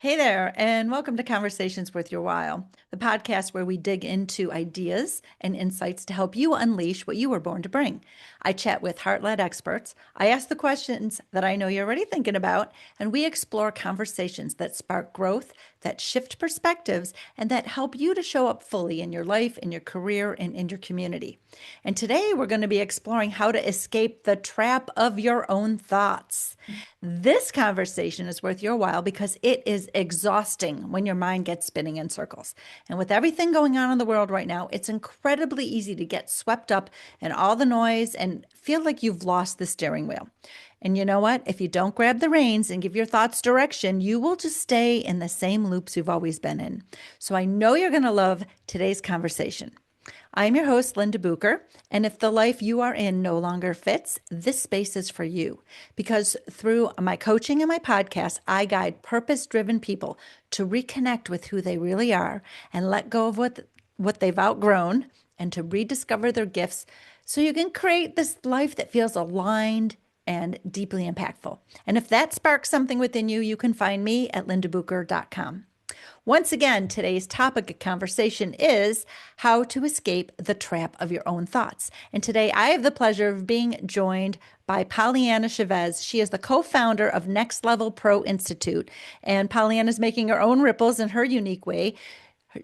Hey there, and welcome to Conversations Worth Your While, the podcast where we dig into ideas and insights to help you unleash what you were born to bring. I chat with heart led experts, I ask the questions that I know you're already thinking about, and we explore conversations that spark growth, that shift perspectives, and that help you to show up fully in your life, in your career, and in your community. And today we're going to be exploring how to escape the trap of your own thoughts. This conversation is worth your while because it is exhausting when your mind gets spinning in circles. And with everything going on in the world right now, it's incredibly easy to get swept up in all the noise and feel like you've lost the steering wheel. And you know what? If you don't grab the reins and give your thoughts direction, you will just stay in the same loops you've always been in. So I know you're going to love today's conversation. I'm your host, Linda Bucher, and if the life you are in no longer fits, this space is for you. Because through my coaching and my podcast, I guide purpose-driven people to reconnect with who they really are and let go of what they've outgrown and to rediscover their gifts so you can create this life that feels aligned and deeply impactful. And if that sparks something within you, you can find me at lindabucher.com. Once again, today's topic of conversation is how to escape the trap of your own thoughts. And today I have the pleasure of being joined by Pollyanna Chavez. She is the co-founder of Next Level Pro Institute, and Pollyanna is making her own ripples in her unique way.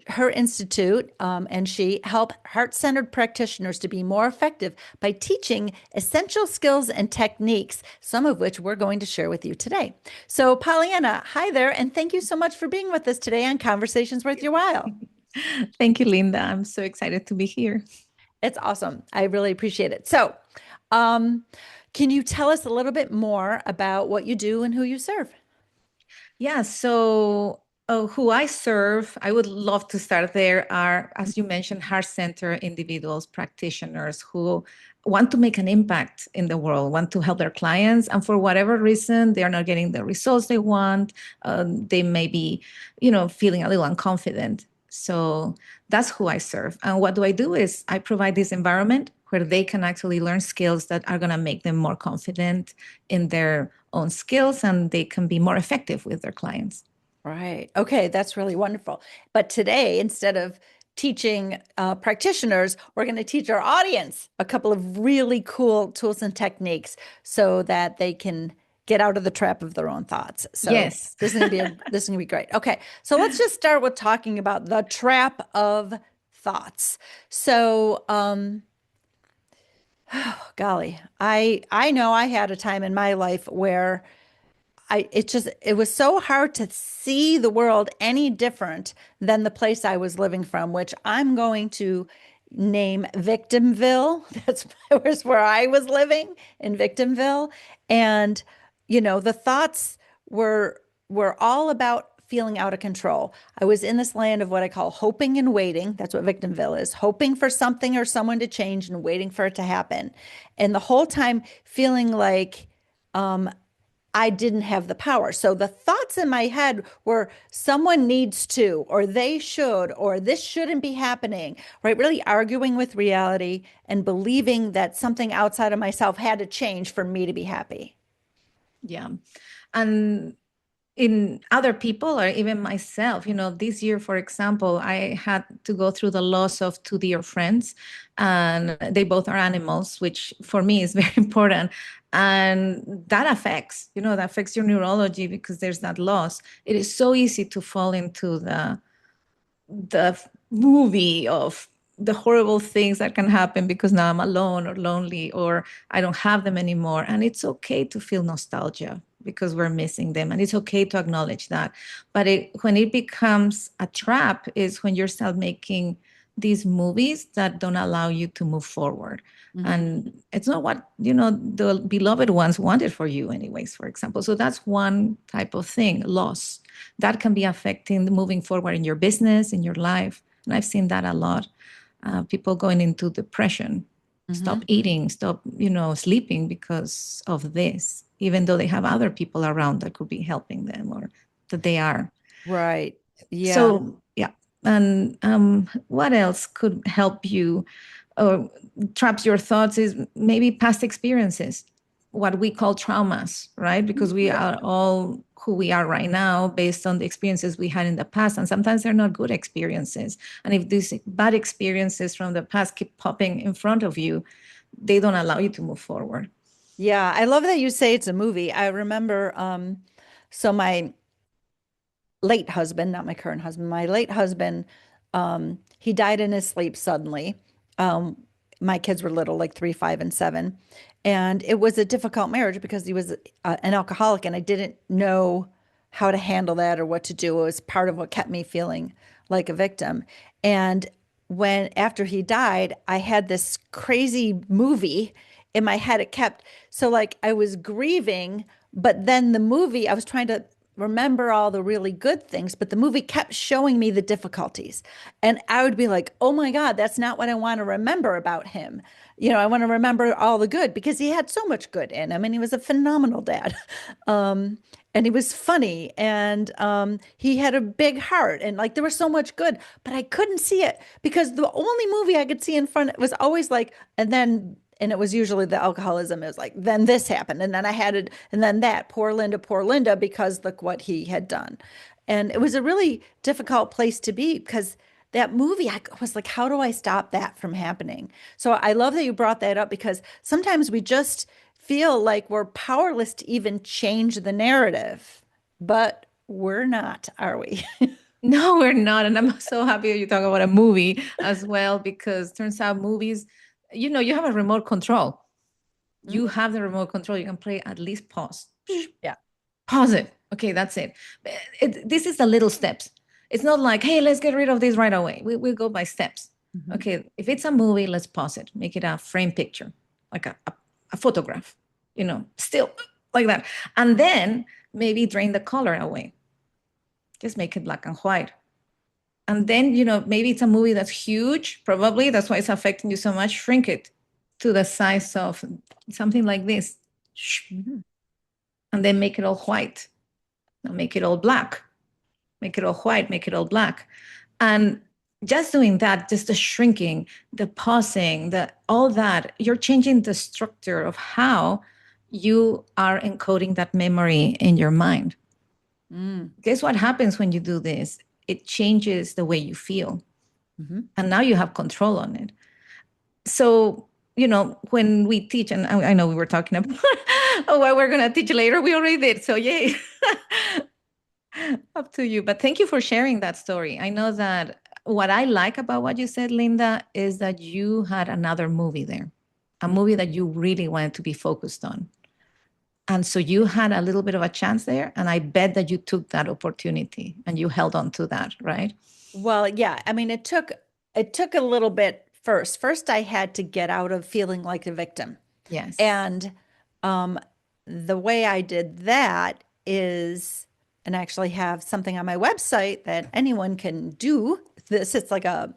Her institute and she help heart-centered practitioners to be more effective by teaching essential skills and techniques, some of which we're going to share with you today. So Pollyanna, hi there, and thank you so much for being with us today on Conversations Worth Your While. Thank you, Linda. I'm so excited to be here. It's awesome. I really appreciate it. So um, can you tell us a little bit more about what you do and who you serve? Yeah, so who I serve, I would love to start there, are, as you mentioned, heart-centered individuals, practitioners who want to make an impact in the world, want to help their clients, and for whatever reason, they are not getting the results they want. They may be, feeling a little unconfident. So that's who I serve. And what do I do is I provide this environment where they can actually learn skills that are going to make them more confident in their own skills and they can be more effective with their clients. Right. Okay, that's really wonderful. But today, instead of teaching practitioners, we're going to teach our audience a couple of really cool tools and techniques so that they can get out of the trap of their own thoughts. So Yes. this is gonna be great. Okay, so let's just start with talking about the trap of thoughts. So, golly, I know I had a time in my life where it was so hard to see the world any different than the place I was living from, which I'm going to name Victimville. That's was where I was living, in Victimville. And the thoughts were were all about feeling out of control. I was in this land of what I call hoping and waiting. That's what Victimville is, hoping for something or someone to change and waiting for it to happen. And the whole time feeling like um, I didn't have the power. So the thoughts in my head were someone needs to, or they should, or this shouldn't be happening, right? Really arguing with reality and believing that something outside of myself had to change for me to be happy. Yeah. And in other people or even myself, this year, for example, I had to go through the loss of two dear friends, and they both are animals, which for me is very important. And that affects your neurology because there's that loss. It is so easy to fall into the movie of the horrible things that can happen because now I'm alone or lonely or I don't have them anymore. And it's okay to feel nostalgia because we're missing them. And it's okay to acknowledge that. But when it becomes a trap is when you start making these movies that don't allow you to move forward. Mhm. And it's not what, the beloved ones wanted for you anyways, for example. So that's one type of thing, loss. That can be affecting the moving forward in your business, in your life. And I've seen that a lot. People going into depression, stop Mhm. eating, stop, sleeping because of this, even though they have other people around that could be helping them or that they are. Right. Yeah. So, yeah. And what else could help you or traps your thoughts is maybe past experiences. what we call traumas, right? Because we Yeah. are all who we are right now based on the experiences we had in the past. And sometimes they're not good experiences. And if these bad experiences from the past keep popping in front of you, they don't allow you to move forward. Yeah, I love that you say it's a movie. I remember so my late husband, not my current husband, my late husband, he died in his sleep suddenly. Um, my kids were little, like 3, 5, and 7. And it was a difficult marriage because he was an alcoholic, and I didn't know how to handle that or what to do. It was part of what kept me feeling like a victim. And when after he died, I had this crazy movie in my head. It kept so like I was grieving, but then the movie, I was trying to remember all the really good things, but the movie kept showing me the difficulties. And I would be like, oh my God, that's not what I want to remember about him. I want to remember all the good because he had so much good in him and he was a phenomenal dad. Um, and he was funny and he had a big heart and like there was so much good, but I couldn't see it because the only movie I could see in front was always like, and it was usually the alcoholism. It was like, then this happened. And then I had it. And then that, poor Linda, because look what he had done. And it was a really difficult place to be because that movie, I was like, how do I stop that from happening? So I love that you brought that up because sometimes we just feel like we're powerless to even change the narrative, but we're not, are we? No, we're not. And I'm so happy you talk about a movie as well, because turns out movies, you have a remote control. You Mhm. have the remote control. You can play at least pause. Yeah. Pause it. Okay, that's it. This is the little steps. It's not like, hey, let's get rid of this right away. We'll go by steps. Mhm. Okay, if it's a movie, let's pause it. Make it a frame picture, like a photograph, still like that. And then maybe drain the color away. Just make it black and white. And then, maybe it's a movie that's huge, probably. That's why it's affecting you so much. Shrink it to the size of something like this. Mhm. And then make it all white. Now make it all black. Make it all white, make it all black. And just doing that, just the shrinking, the pausing, all that, you're changing the structure of how you are encoding that memory in your mind. Mm. Guess what happens when you do this? It changes the way you feel. Mhm. And now you have control on it. So, when we teach, and I know we were talking about what we're going to teach later, we already did. So, yay. Up to you. But thank you for sharing that story. I know that what I like about what you said, Linda, is that you had another movie there, a movie that you really wanted to be focused on. And so you had a little bit of a chance there. And I bet that you took that opportunity and you held on to that, right? Well, yeah. I mean, it took a little bit first. First, I had to get out of feeling like a victim. Yes. And um, the way I did that is, and I actually have something on my website that anyone can do this. It's like a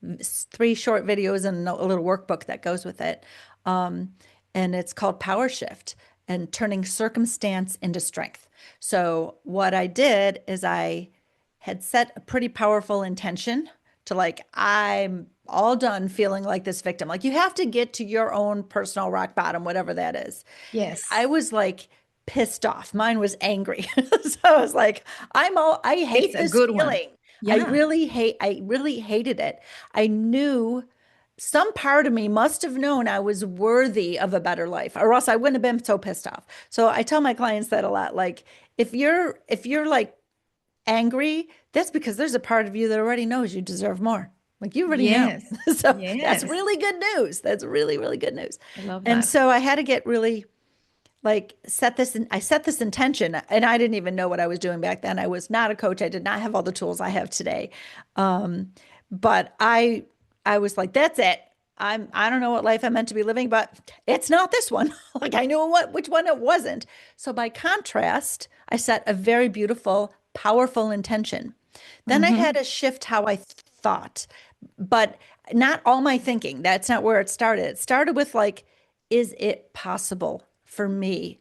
3 short videos and a little workbook that goes with it. Um, and it's called Power Shift and turning circumstance into strength. So what I did is I had set a pretty powerful intention to like, I'm all done feeling like this victim. Like you have to get to your own personal rock bottom, whatever that is. I Yes. was like pissed off. Mine was angry. So I was like, I It's hate a this good one. feeling. Yeah. I really hated it. I knew some part of me must have known I was worthy of a better life, or else I wouldn't have been so pissed off. So I tell my clients that a lot. Like, if you're like angry, that's because there's a part of you that already knows you deserve more. Like you already know. Yes. So that's Yes. really good news. That's really, really good news. I love And that. so I had to get really like I set this intention and I didn't even know what I was doing back then. I was not a coach. I did not have all the tools I have today. Um, but I was like, that's it. I don't know what life I'm meant to be living, but it's not this one. Like I knew which one it wasn't. So by contrast, I set a very beautiful, powerful intention. Then I had Mm-hmm. to shift how I thought, but not all my thinking. That's not where it started. It started with like, is it possible for me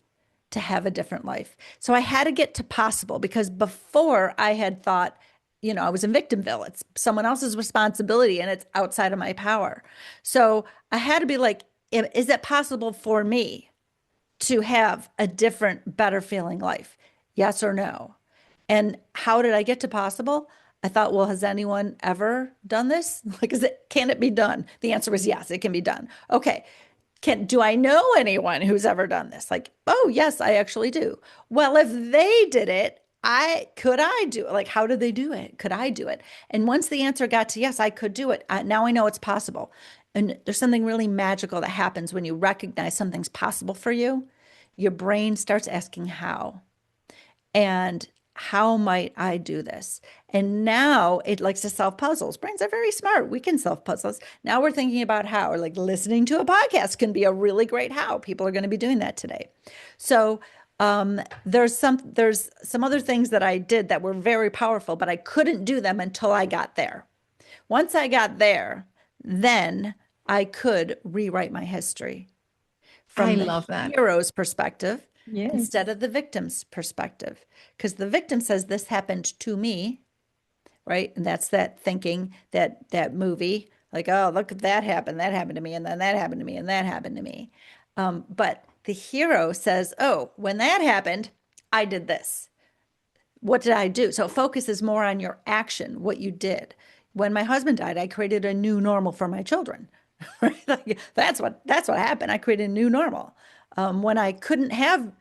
to have a different life? So I had to get to possible because before I had thought, I was in Victimville. It's someone else's responsibility and it's outside of my power. So I had to be like, is it possible for me? to have a different, better feeling life? Yes or no? And how did I get to possible? I thought, well, has anyone ever done this? Like, can it be done? The answer was yes, it can be done. Okay. Do I know anyone who's ever done this? Like, oh, yes, I actually do. Well, if they did it, could I do it? Like, how did they do it? Could I do it? And once the answer got to yes, I could do it. Now I know it's possible. And there's something really magical that happens when you recognize something's possible for you. Your brain starts asking how. And how might I do this? And now it likes to solve puzzles. Brains are very smart. We can solve puzzles. Now we're thinking about how, or like listening to a podcast can be a really great how. People are going to be doing that today. So there's some other things that I did that were very powerful, but I couldn't do them until I got there. Once I got there, then I could rewrite my history I from the love that. hero's perspective Yes. instead of the victim's perspective. Because the victim says this happened to me, right? And that's that thinking, that movie, like, oh, look, that happened to me, and then that happened to me, and that happened to me. But the hero says, oh, when that happened, I did this. What did I do? So it focuses more on your action, what you did. When my husband died, I created a new normal for my children. Right? Like, that's what happened. I created a new normal. When I couldn't have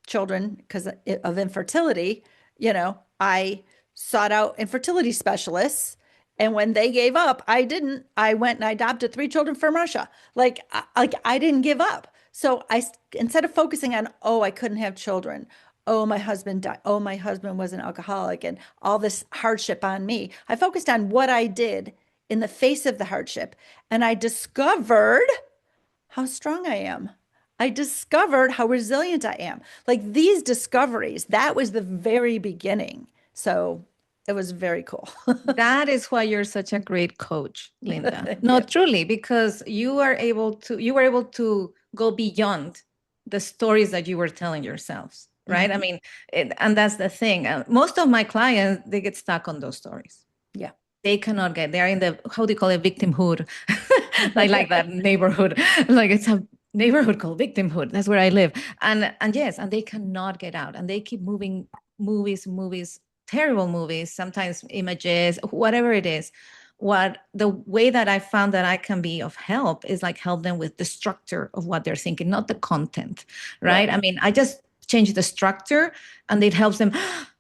children because of infertility, I sought out infertility specialists. And when they gave up, I didn't. I went and I adopted 3 children from Russia. Like I didn't give up. So instead of focusing on, oh, I couldn't have children. Oh, my husband died. Oh, my husband was an alcoholic and all this hardship on me. I focused on what I did in the face of the hardship. And I discovered how strong I am. I discovered how resilient I am. Like these discoveries, that was the very beginning. So it was very cool. That is why you're such a great coach, Linda. Thank No, you. truly, because you were able to go beyond the stories that you were telling yourselves, right? I Mhm. mean, and that's the thing. Most of my clients, they get stuck on those stories. Yeah. They cannot get, they're in the, how do you call it, victimhood. I like that neighborhood. Like it's a neighborhood called victimhood. That's where I live. And yes, and they cannot get out. And they keep moving movies, terrible movies, sometimes images, whatever it is. What the way that I found that I can be of help is like help them with the structure of what they're thinking, not the content, right? Right. I mean, I just change the structure and it helps them.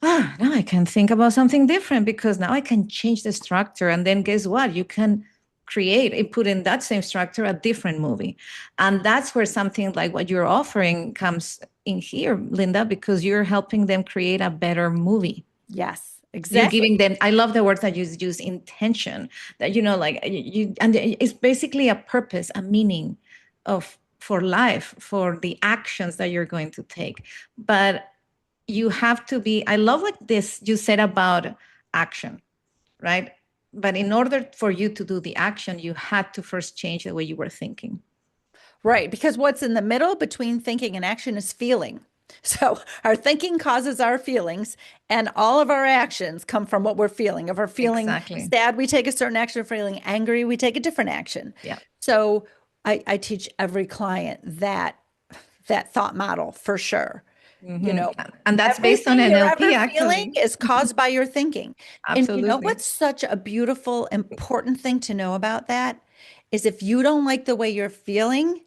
Now I can think about something different because now I can change the structure. And then guess what? You can create and put in that same structure a different movie. And that's where something like what you're offering comes in here, Linda, because you're helping them create a better movie. Yes, You're exactly. giving them, I love the words that you use, intention, that, like you, and it's basically a purpose, a meaning of for life, for the actions that you're going to take. But you have to be, I love like this you said about action, right? But in order for you to do the action, you had to first change the way you were thinking. Right. Because what's in the middle between thinking and action is feeling. So our thinking causes our feelings, and all of our actions come from what we're feeling. If we're feeling Exactly. sad, we take a certain action. If we're feeling angry, we take a different action. Yeah. So I teach every client that thought model for sure. You Hmm. know, And that's based on everything you're NLP, ever feeling actually. is caused by your thinking. And you know Absolutely. what's such a beautiful, important thing to know about that is if you don't like the way you're feeling,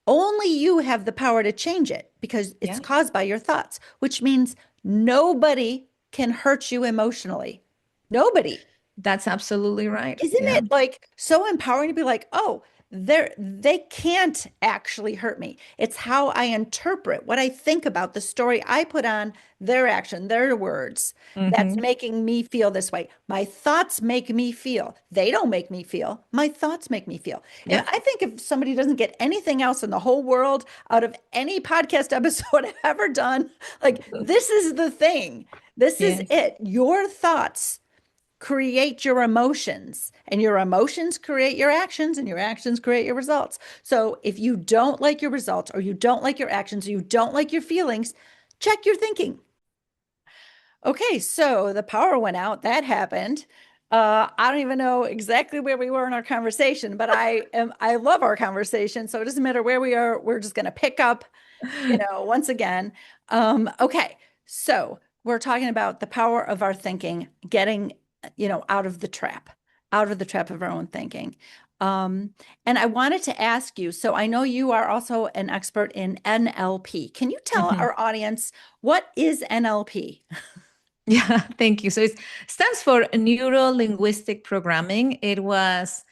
only you have the power to change it because it's Yeah. caused by your thoughts, which means nobody can hurt you emotionally. Nobody. That's absolutely right. Isn't Yeah. it like so empowering to be like, oh, they can't actually hurt me. It's how I interpret what I think about the story I put on their action, their words, that's Hmm. making me feel this way. My thoughts make me feel. They don't make me feel. My thoughts make me feel. And Yeah. I think if somebody doesn't get anything else in the whole world out of any podcast episode I've ever done, like this is the thing. This is Yes. it. Your thoughts create your emotions, and your emotions create your actions, and your actions create your results. So if you don't like your results, or you don't like your actions, or you don't like your feelings, check your thinking. Okay, so the power went out. That happened. I don't even know exactly where we were in our conversation, but I love our conversation. So it doesn't matter where we are. We're just going to pick up. once again. Okay. So we're talking about the power of our thinking, getting, out of the trap of our own thinking. And I wanted to ask you, so I know you are also an expert in NLP. Can you tell Mhm. our audience what is NLP? Yeah, thank you. So it stands for Neuro Linguistic Programming. It was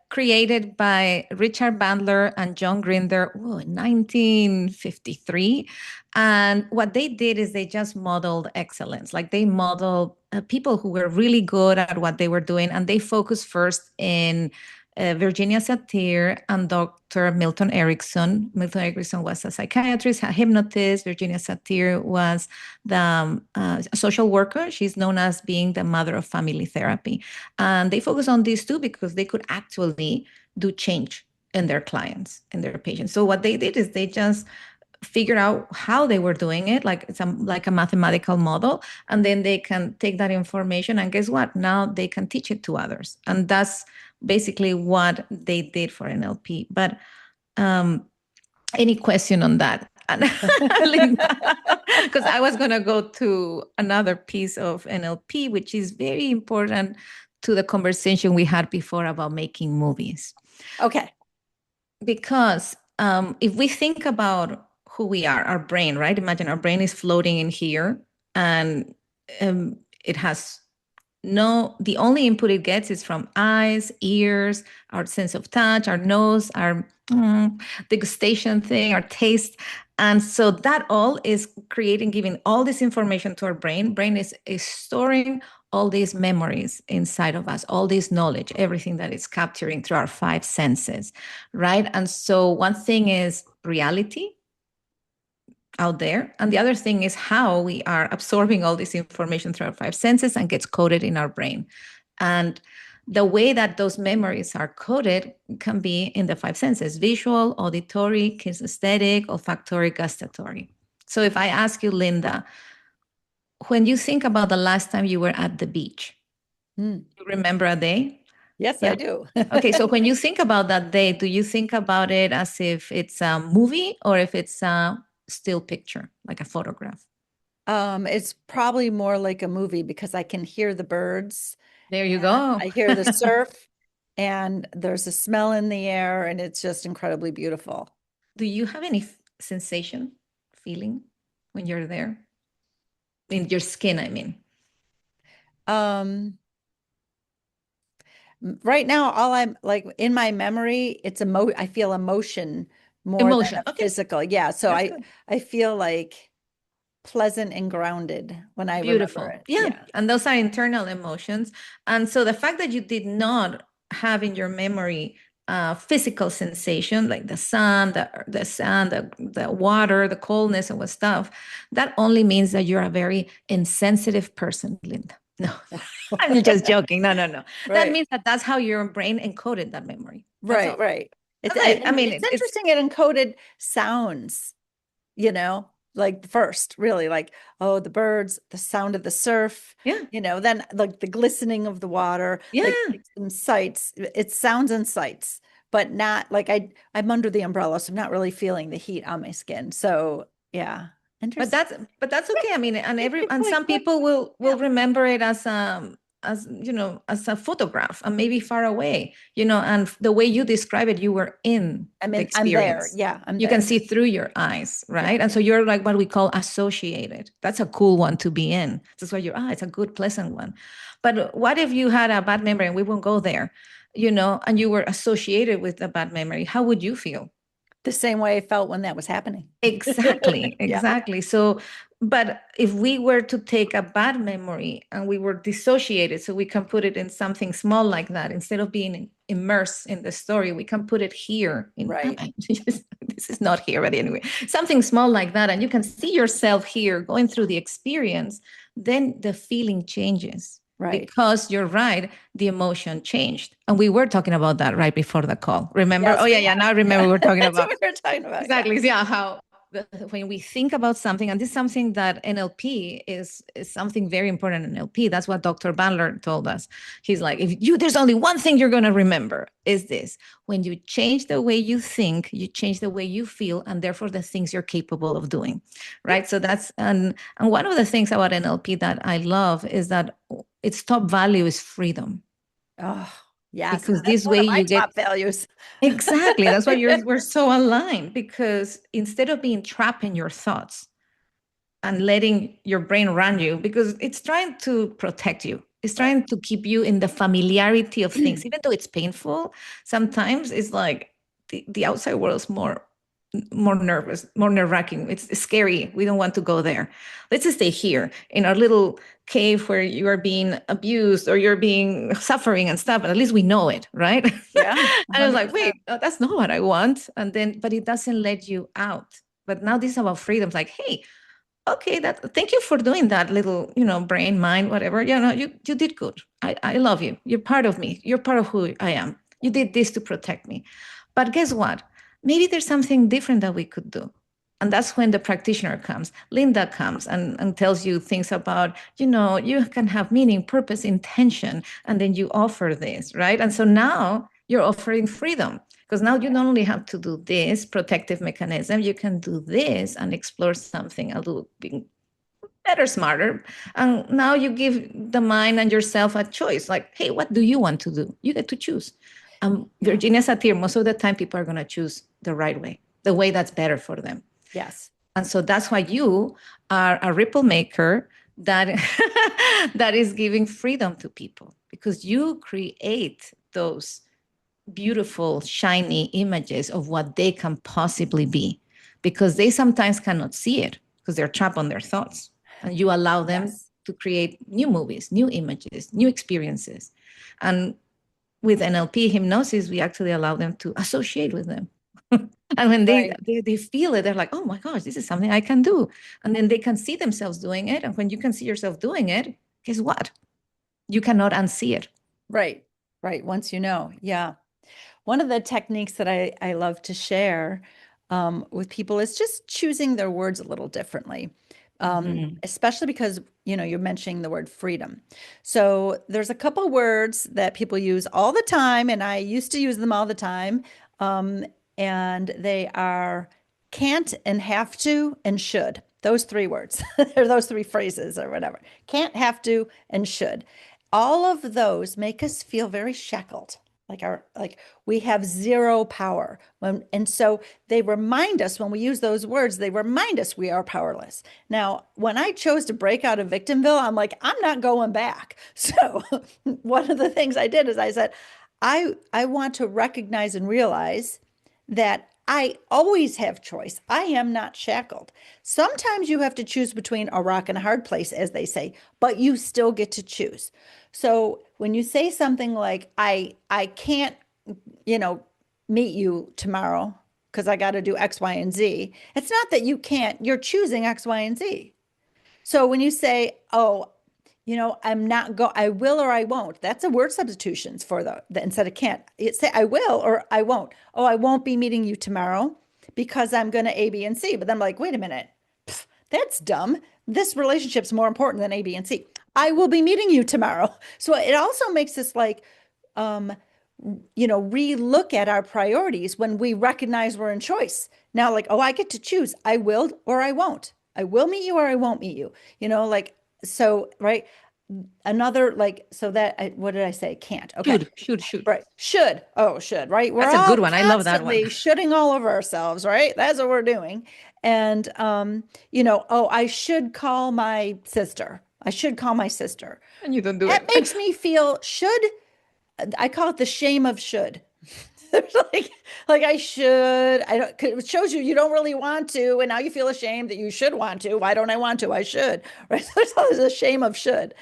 created by Richard Bandler and John Grinder in 1953. And what they did is they just modeled excellence. Like they modeled people who were really good at what they were doing. And they focused first in Virginia Satir and Dr. Milton Erickson. Milton Erickson was a psychiatrist, a hypnotist. Virginia Satir was the social worker. She's known as being the mother of family therapy. And they focus on these two because they could actually do change in their clients and their patients. So what they did is they just figured out how they were doing it, like it's like a mathematical model, and then they can take that information and guess what? Now they can teach it to others, and that's basically what they did for NLP. But um, any question on that? Because I was going to go to another piece of NLP, which is very important to the conversation we had before about making movies. Okay. Because if we think about who we are, our brain, right? Imagine our brain is floating in here and it has the only input it gets is from eyes, ears, our sense of touch, our nose, our degustation thing, our taste. And so that all is giving all this information to our brain. Brain is storing all these memories inside of us, all this knowledge, everything that is capturing through our five senses, right? And so one thing is reality out there. And the other thing is how we are absorbing all this information through our five senses and gets coded in our brain. And the way that those memories are coded can be in the five senses: visual, auditory, kinesthetic, olfactory, gustatory. So if I ask you, Linda, when you think about the last time you were at the beach, you remember a day? Yes, Yeah. I do. Okay, so when you think about that day, do you think about it as if it's a movie or if it's a still picture, like a photograph? It's probably more like a movie because I can hear the birds There you and go. I hear the surf and there's a smell in the air and it's just incredibly beautiful. Do you have any sensation, feeling when you're there? In your skin, I mean. Um, right now, all I'm like in my memory, I feel emotion more than Emotion. a Okay, physical. Yeah. So that's I good. I feel like pleasant and grounded when I remember Beautiful. it. Yeah. Yeah. And those are internal emotions. And so the fact that you did not have in your memory physical sensation like the sun, the sand, the water, the coldness, and what stuff, that only means that you're a very insensitive person, Linda. No, I'm just joking. No, no, no. That Right. means that that's how your brain encoded that memory. That's Right, all. right. That's it. I And mean, it's it's interesting it encoded sounds, like first, really like, oh, the birds, the sound of the surf, yeah, then like the glistening of the water, like yeah. some sights, it's sounds and sights, but not like I'm under the umbrella, so I'm not really feeling the heat on my skin. So yeah, But interesting. that's okay. I mean, It's and like some what, people will yeah. remember it as as a photograph and maybe far away, and the way you describe it, you were in the I'm there. experience. Yeah, I'm You can there. see through your eyes, Yeah. right? And so you're like what we call associated. That's a cool one to be in. That's why it's a good, pleasant one. But what if you had a bad memory, and we won't go there, and you were associated with a bad memory? How would you feel? The same way I felt when that was happening. Exactly, Yeah. exactly. So, but if we were to take a bad memory and we were dissociated, so we can put it in something small like that, instead of being immersed in the story, we can put it here in, Right. this is not here, but anyway, something small like that. And you can see yourself here going through the experience, then the feeling changes. Right. Because you're right, the emotion changed. And we were talking about that right before the call. Remember? Oh, Yes, yeah, we yeah. were. Now I remember Yeah. we were talking That's what about. we were talking about. Yeah. Exactly. Yeah. How when we think about something, and this is something that NLP is something very important in NLP. That's what Dr. Bandler told us. He's like, if you there's only one thing you're going to remember is this: when you change the way you think, you change the way you feel, and therefore the things you're capable of doing, right? So that's and one of the things about NLP that I love is that its top value is freedom, Oh, yes. because That's this one way of my you get. top values. Exactly. That's why we're so aligned, because instead of being trapped in your thoughts and letting your brain run you, because it's trying to protect you, it's Right. trying to keep you in the familiarity of things, even though it's painful. Sometimes it's like the outside world is more nervous, more nerve-wracking. It's scary. We don't want to go there. Let's just stay here in our little cave where you are being abused or you're being suffering and stuff. And at least we know it, right? Yeah, And I was like, 100%. wait, that's not what I want. And then, but it doesn't let you out. But now this is about freedom. It's like, hey, okay, that thank you for doing that, little, brain, mind, whatever. You did good. I love you. You're part of me. You're part of who I am. You did this to protect me. But guess what? Maybe there's something different that we could do. And that's when the practitioner comes. Linda comes and tells you things about, you can have meaning, purpose, intention, and then you offer this, right? And so now you're offering freedom, because now you not only have to do this protective mechanism, you can do this and explore something a little bit better, smarter. And now you give the mind and yourself a choice, like, hey, what do you want to do? You get to choose. Yeah. Virginia Satir, most of the time people are going to choose the right way, the way that's better for them. Yes. And so that's why you are a ripple maker that that is giving freedom to people, because you create those beautiful, shiny images of what they can possibly be, because they sometimes cannot see it because they're trapped on their thoughts. And you allow them Yes. to create new movies, new images, new experiences. And with NLP hypnosis, we actually allow them to associate with them. And when Right. they feel it, they're like, oh my gosh, this is something I can do. And then they can see themselves doing it. And when you can see yourself doing it, guess what? You cannot unsee it. Right. Right. Once you know. Yeah. One of the techniques that I love to share with people is just choosing their words a little differently, Mhm. especially because, you're mentioning the word freedom. So there's a couple words that people use all the time, and I used to use them all the time. Um, and they are can't and have to and should. Those three words, or those three phrases, or whatever. Can't, have to, and should. All of those make us feel very shackled, like we have zero power. And so they remind us, when we use those words, they remind us we are powerless. Now, when I chose to break out of Victimville, I'm like, I'm not going back. So one of the things I did is I said, I want to recognize and realize that I always have choice. I am not shackled. Sometimes you have to choose between a rock and a hard place, as they say, but you still get to choose. So when you say something like, I can't, you know, meet you tomorrow because I got to do X, Y, and Z, it's not that you can't, you're choosing X, Y, and Z. So when you say, oh, I'm not go, I will or I won't. That's a word substitutions for the instead of can't. It say I will or I won't. Oh, I won't be meeting you tomorrow because I'm going to A, B, and C. But then I'm like, wait a minute, that's dumb. This relationship's more important than A, B, and C. I will be meeting you tomorrow. So it also makes us like, um, relook at our priorities when we recognize we're in choice. Now, like, oh, I get to choose. I will or I won't. I will meet you or I won't meet you. Like, so, right. Another, like, so that, what did I say? Can't. Okay. Should. Right. Should. Oh, should, right? We're That's a all good one. I love that one. constantly shoulding all over ourselves, right? That's what we're doing. And, oh, I should call my sister. I should call my sister. And you don't do That it. makes me feel should. I call it the shame of should. There's like I should. I don't. It shows you don't really want to, and now you feel ashamed that you should want to. Why don't I want to? I should. Right. So there's a shame of should,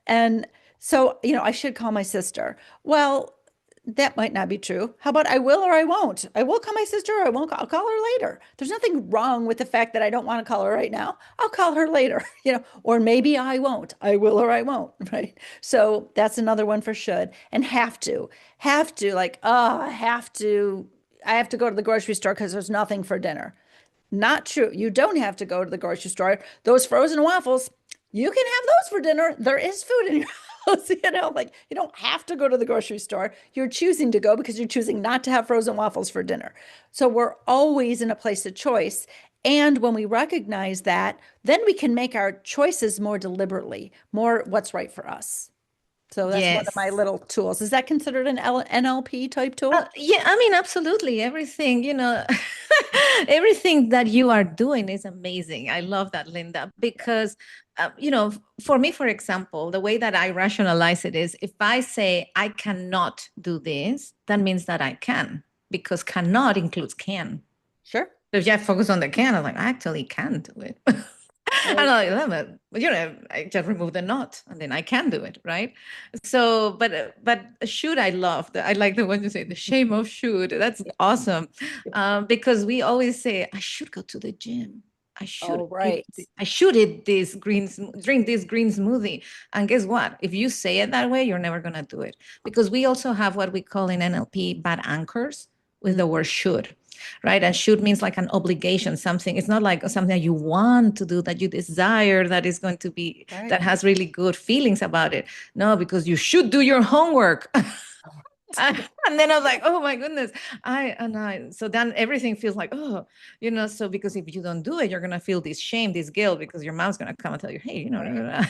and so I should call my sister. Well, that might not be true. How about I will or I won't? I will call my sister or I won't call, I'll call her later. There's nothing wrong with the fact that I don't want to call her right now. I'll call her later, or maybe I won't. I will or I won't, right? So that's another one for should and have to. Have to, like, oh, I have to go to the grocery store because there's nothing for dinner. Not true. You don't have to go to the grocery store. Those frozen waffles, you can have those for dinner. There is food in your house, like you don't have to go to the grocery store. You're choosing to go because you're choosing not to have frozen waffles for dinner. So we're always in a place of choice. And when we recognize that, then we can make our choices more deliberately, more what's right for us. So that's one of my Yes. little tools. Is that considered an NLP type tool? Yeah, I mean, absolutely. Everything, everything that you are doing is amazing. I love that, Linda, because, for me, for example, the way that I rationalize it is if I say I cannot do this, that means that I can, because cannot includes can. Sure. So if you focus on the can, I'm like, I actually can do it. Very I'm like, true. I just remove the not and then I can do it, right? So, but should I love that? I like the one you say, the shame of should. That's Yeah. awesome, because we always say, I should go to the gym. I should Oh, right. I should eat this drink this green smoothie. And guess what? If you say it that way, you're never gonna do it, because we also have what we call in NLP bad anchors with the word should, right? And should means like an obligation, something. It's not like something that you want to do, that you desire, that is going to be, Right. that has really good feelings about it. No, because you should do your homework. And then I was like, oh my goodness. So then everything feels like, oh, so because if you don't do it, you're going to feel this shame, this guilt, because your mom's going to come and tell you, hey, Right.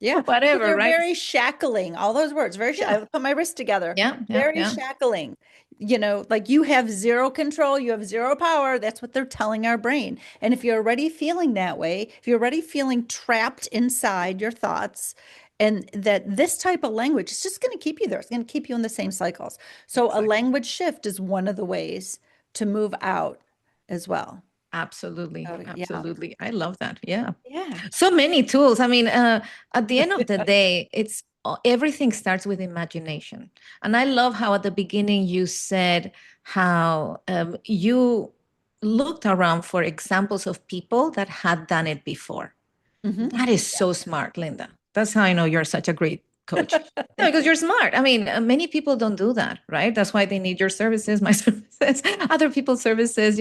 Yeah. So whatever, they're right? very shackling, all those words, Yeah. I put my wrist together, Yeah. Yeah. very Yeah. shackling. Like you have zero control, you have zero power. That's what they're telling our brain. And if you're already feeling that way, if you're already feeling trapped inside your thoughts, and that this type of language is just going to keep you there, it's going to keep you in the same cycles. So a Exactly. language shift is one of the ways to move out as well. Absolutely. Oh, yeah. Absolutely. I love that. Yeah. Yeah. So many tools. I mean, at the end of the day, everything starts with imagination. And I love how at the beginning you said how you looked around for examples of people that had done it before. Hmm. That is so smart, Linda. That's how I know you're such a great coach. No, because you're smart. I mean, many people don't do that, right? That's why they need your services, my services, other people's services,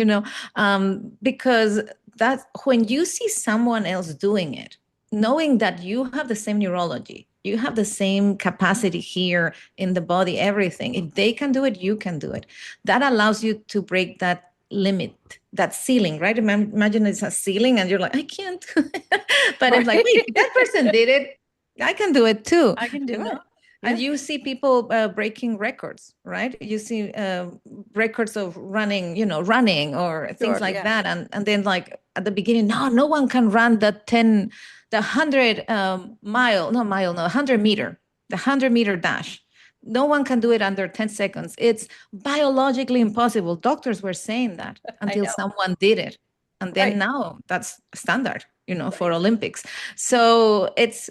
because that's when you see someone else doing it, knowing that you have the same neurology, you have the same capacity here in the body, everything. If they can do it, you can do it. That allows you to break that limit, that ceiling, right? Imagine it's a ceiling and you're like, I can't. But it's like, Right. wait, if that person did it, I can do it too, I can you do know? it. And Yeah. you see people breaking records, right? You see records of running, running or things Sure. like Yeah. that. And then like at the beginning, no one can run the 100 mile, no mile, no, 100 meter, the 100 meter dash. No one can do it under 10 seconds. It's biologically impossible. Doctors were saying that I until know. someone did it. And then Right. now that's standard, for Right. Olympics. So it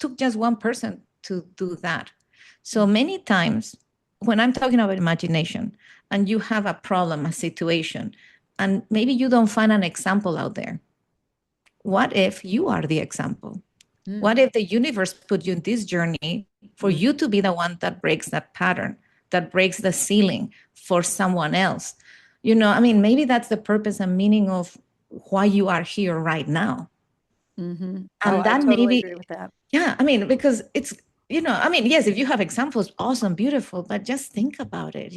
took just one person to do that. So many times when I'm talking about imagination and you have a problem, a situation, and maybe you don't find an example out there, what if you are the example? Mm. What if the universe put you in this journey for Mm. you to be the one that breaks that pattern, that breaks the ceiling for someone else? I mean, maybe that's the purpose and meaning of why you are here right now. Hmm. Oh, And I that totally maybe, agree with that. yeah, I mean, because I mean, yes, if you have examples, awesome, beautiful, but just think about it.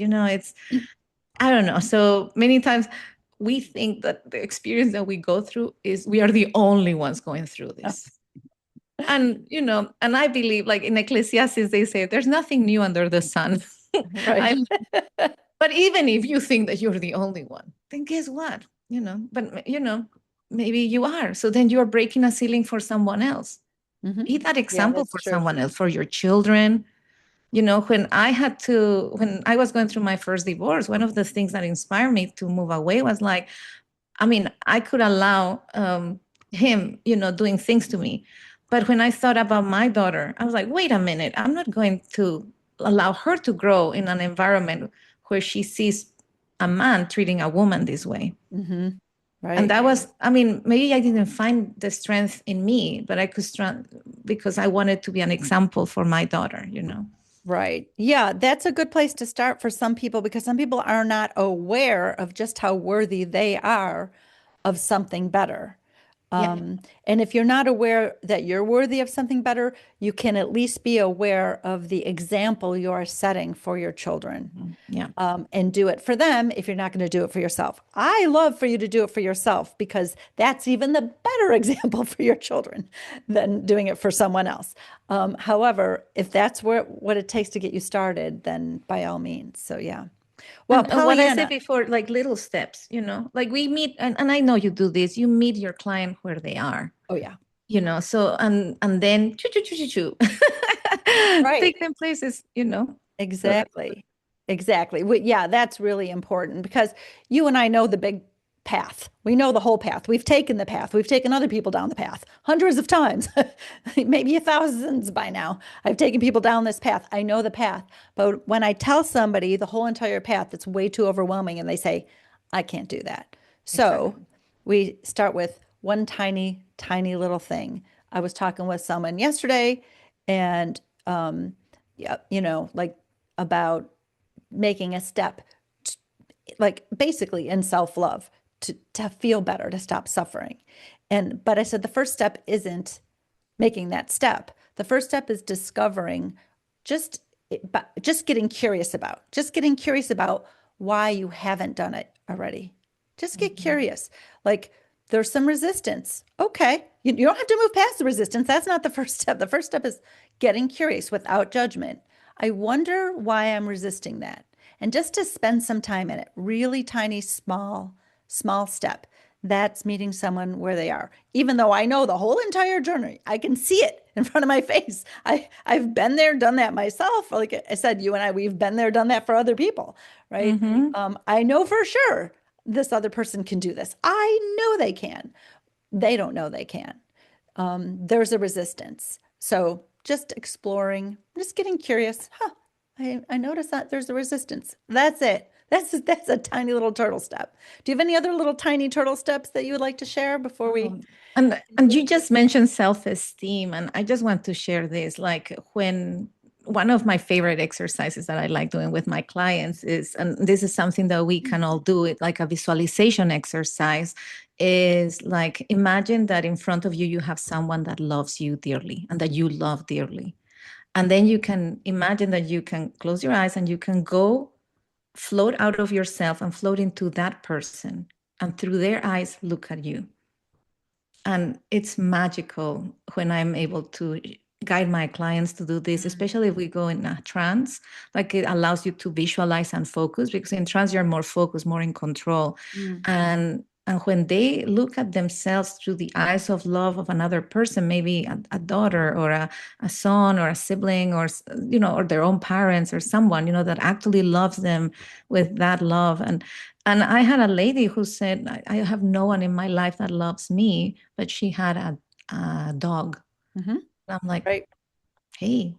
I don't know. So many times we think that the experience that we go through is we are the only ones going through this. And I believe, like in Ecclesiastes, they say there's nothing new under the sun. Right. I, but even if you think that you're the only one, then guess what? Maybe you are. So then you are breaking a ceiling for someone else. Hmm. Be that Yeah, example that's for true. someone else, for your children. When I was going through my first divorce, one of the things that inspired me to move away was like, I mean, I could allow him, doing things to me. But when I thought about my daughter, I was like, wait a minute, I'm not going to allow her to grow in an environment where she sees a man treating a woman this way. Hmm. And Right. that was, I mean, maybe I didn't find the strength in me, but I could strength because I wanted to be an example for my daughter. Right. Yeah, that's a good place to start for some people because some people are not aware of just how worthy they are of something better. Yeah. And if you're not aware that you're worthy of something better, you can at least be aware of the example you're setting for your children. Yeah. And do it for them if you're not going to do it for yourself. I love for you to do it for yourself because that's even the better example for your children than doing it for someone else. However, if that's what it takes to get you started, then by all means. So, yeah. Well, And what I said Pollyanna, before, like little steps, like we meet, and I know you do this, you meet your client where they are, oh, yeah, so, and then choo, choo, choo, choo, choo. right. Take them places, so that's Exactly. Exactly. Yeah, that's really important because you and I know the big path. We know the whole path. We've taken the path. We've taken other people down the path hundreds of times, maybe thousands by now. I've taken people down this path. I know the path. But when I tell somebody the whole entire path, it's way too overwhelming and they say, I can't do that. So exactly. we start with one tiny, tiny little thing. I was talking with someone yesterday and yeah, like about making a step, like basically in self-love to feel better, to stop suffering. But I said the first step isn't making that step. The first step is discovering just just getting curious about why you haven't done it already. Just get Mhm. curious. Like there's some resistance. Okay. You don't have to move past the resistance. That's not the first step. The first step is getting curious without judgment. I wonder why I'm resisting that. And just to spend some time in it, really tiny, small step. That's meeting someone where they are. Even though I know the whole entire journey, I can see it in front of my face. I've been there, done that myself. Like I said, you and I, we've been there, done that for other people, right? Mhm. I know for sure this other person can do this. I know they can. They don't know they can. There's a resistance. So just exploring, just getting curious. Huh, I noticed that there's a resistance. That's it. That's a tiny little turtle step. Do you have any other little tiny turtle steps that you would like to share before we Um, and conclude? you just mentioned self-esteem, and I just want to share this. Like when one of my favorite exercises that I like doing with my clients is, and this is something that we can all do it, like a visualization exercise, is like imagine that in front of you you have someone that loves you dearly and that you love dearly. And then you can imagine that you can close your eyes and you can go float out of yourself and float into that person and through their eyes look at you. And it's magical when I'm able to guide my clients to do this, Mm, especially if we go in a trance. Like it allows you to visualize and focus, because in trance you're more focused, more in control. mm, And when they look at themselves through the eyes of love of another person, maybe a daughter or a son or a sibling, or or their own parents or someone that actually loves them with that love. And I had a lady who said, I have no one in my life that loves me, but she had a dog. mhm. And I'm like, Right, hey,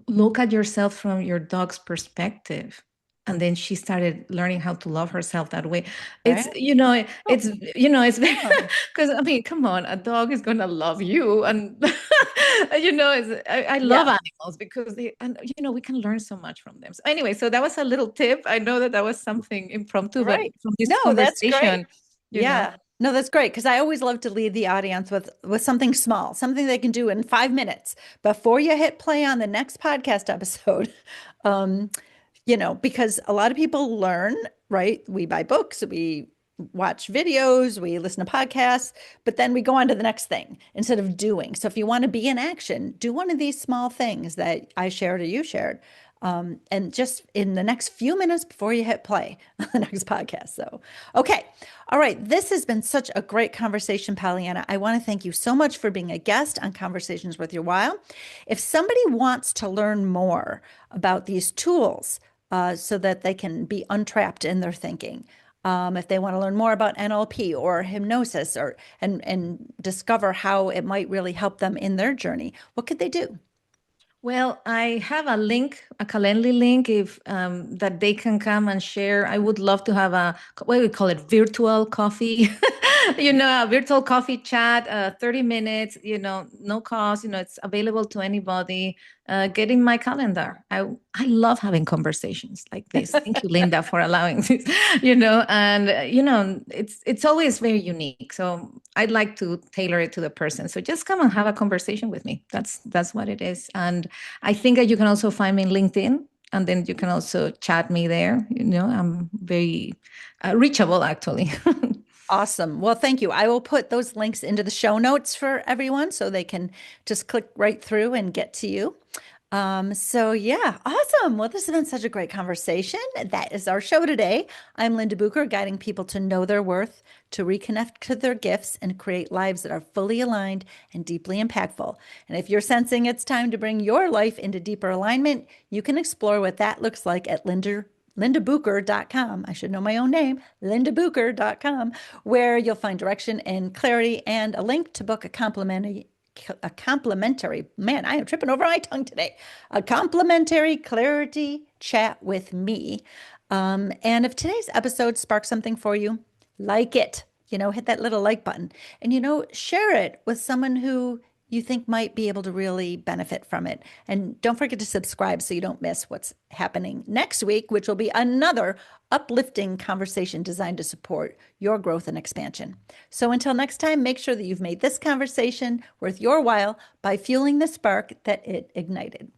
look at yourself from your dog's perspective. And then she started learning how to love herself that way. It's, right. Oh, it's fun. because I mean, come on, a dog is gonna love you. And I love Yeah, animals because and we can learn so much from them. So anyway, so that was a little tip. I know that was something impromptu, but right. from this No, that's great. conversation, you know. Yeah. No, that's great because I always love to lead the audience with something small, something they can do in 5 minutes before you hit play on the next podcast episode. Um, because a lot of people learn, right? We buy books, we watch videos, we listen to podcasts, but then we go on to the next thing instead of doing. So if you want to be in action, do one of these small things that I shared or you shared. And just in the next few minutes before you hit play on the next podcast. So, okay. All right. This has been such a great conversation, Pollyanna. I want to thank you so much for being a guest on Conversations with Your While. If somebody wants to learn more about these tools, so that they can be untrapped in their thinking. If they want to learn more about NLP or hypnosis and discover how it might really help them in their journey, what could they do? Well, I have a link, a Calendly link, if that they can come and share. I would love to have what do we call it, virtual coffee, a virtual coffee chat, 30 minutes, no cost, it's available to anybody. Get in my calendar. I I love having conversations like this. Thank you, Linda, for allowing this, and it's always very unique. So I'd like to tailor it to the person. So just come and have a conversation with me. That's what it is. And I think that you can also find me in LinkedIn, and then you can also chat me there. I'm very reachable, actually. Awesome. Well, thank you. I will put those links into the show notes for everyone so they can just click right through and get to you. So yeah, awesome. Well, this has been such a great conversation. That is our show today. I'm Linda Bucher, guiding people to know their worth, to reconnect to their gifts, and create lives that are fully aligned and deeply impactful. And if you're sensing it's time to bring your life into deeper alignment, you can explore what that looks like at lindabucher.com. I should know my own name, lindabucher.com, where you'll find direction and clarity and a link to book man, I am tripping over my tongue today, a complimentary clarity chat with me. And if today's episode sparks something for you, like it, hit that little like button and, share it with someone who you think might be able to really benefit from it. And don't forget to subscribe so you don't miss what's happening next week, which will be another uplifting conversation designed to support your growth and expansion. So until next time, make sure that you've made this conversation worth your while by fueling the spark that it ignited.